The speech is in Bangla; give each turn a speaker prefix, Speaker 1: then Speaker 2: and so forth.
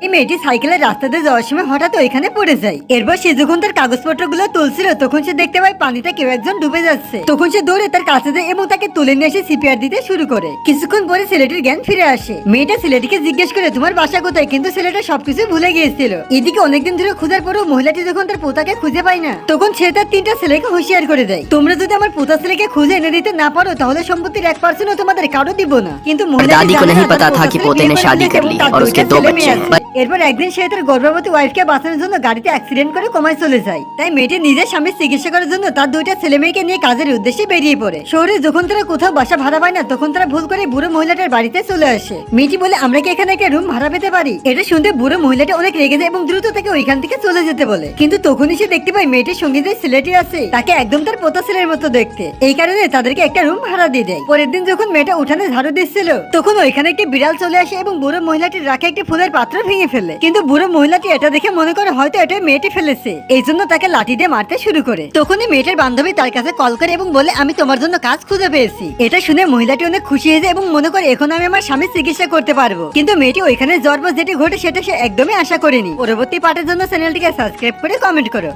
Speaker 1: এই মেয়েটি সাইকেলের রাস্তা দিয়ে যাওয়ার সময় হঠাৎ ওইখানে পড়ে যায়। এরপর সে যখন তার কাগজপত্রগুলো তুলছিল তখন সে দেখতে পায় পানিতে কেউ একজন ডুবে যাচ্ছে। তখন সে দৌড়ে তার কাছে যায় এবং তাকে তুলে নিয়ে এসে সিপিআর দিতে শুরু করে। কিছুক্ষণ পরে ছেলেটির জ্ঞান ফিরে আসে। মেয়েটা ছেলেটিকে জিজ্ঞেস করে তোমার বাসা কোথায়, কিন্তু ছেলেটা সবকিছু ভুলে গিয়েছিল। এদিকে অনেকদিন ধরে খোঁজার পরেও মহিলাটি যখন তার পোতাকে খুঁজে পায় না তখন সে তার 3টা ছেলেকে হুঁশিয়ার করে দেয়, তোমরা যদি আমার পোতা ছেলেকে খুঁজে এনে দিতে না পারো তাহলে সম্পত্তির 1% তোমাদের কারো দিব না। কিন্তু
Speaker 2: दादी को नहीं पता था कि पोते ने शादी कर ली और उसके 2 बच्चे हैं।
Speaker 1: এরপর একদিন সে তার গর্ভবতী ওয়াইফকে বাঁচানোর জন্য গাড়িতে অ্যাক্সিডেন্ট করে কোমায় চলে যায়। তাই মেয়েটি নিজের স্বামীর চিকিৎসা করার জন্য তার 2টা ছেলে মেয়েকে নিয়ে কাজের উদ্দেশ্যে বেরিয়ে পড়ে। শহরে যখন তারা কোথাও বাসা ভাড়া পায় না তখন তারা ভুল করে বুড়ো মহিলাটার বাড়িতে চলে আসে। মেয়েটি বলে আমরা কি এখানে একটা রুম ভাড়া পেতে পারি। এটা শুনতে বুড়ো মহিলাটা অনেক রেগে যায় এবং দ্রুত তাকে ওইখান থেকে চলে যেতে বলে। কিন্তু তখনই সে দেখতে পায় মেয়েটির সঙ্গে যে ছেলেটি আছে তাকে একদম তার পোতা ছেলের মতো দেখতে। এই কারণে তাদেরকে একটা রুম ভাড়া দিয়ে দেয়। পরের দিন যখন মেয়েটা উঠানে ঝাড়ু দিচ্ছিল তখন ওইখানে একটি বিড়াল চলে আসে এবং বুড়ো মহিলাটির রাখা একটি ফুলের পাত্র ভেঙে ফেলে। কিন্তু বুড়ো মহিলাটি এটা দেখে মনে করে হয়তো এটা মেয়েটি ফেলেছে, এই জন্য তাকে লাঠি দিয়ে মারতে শুরু করে। তখনই মেয়েটার বান্ধবী তার কাছে কল করে এবং বলে আমি তোমার জন্য কাজ খুঁজে পেয়েছি। এটা শুনে মহিলাটি অনেক খুশি হয়ে যায় এবং মনে করে এখন আমি আমার স্বামীর চিকিৎসা করতে পারবো। কিন্তু মেয়েটি ওইখানে জ্বর যেটি ঘটে সেটা সে একদমই আশা করেনি। পরবর্তী পার্টের জন্য চ্যানেলটিকে সাবস্ক্রাইব করে কমেন্ট করো।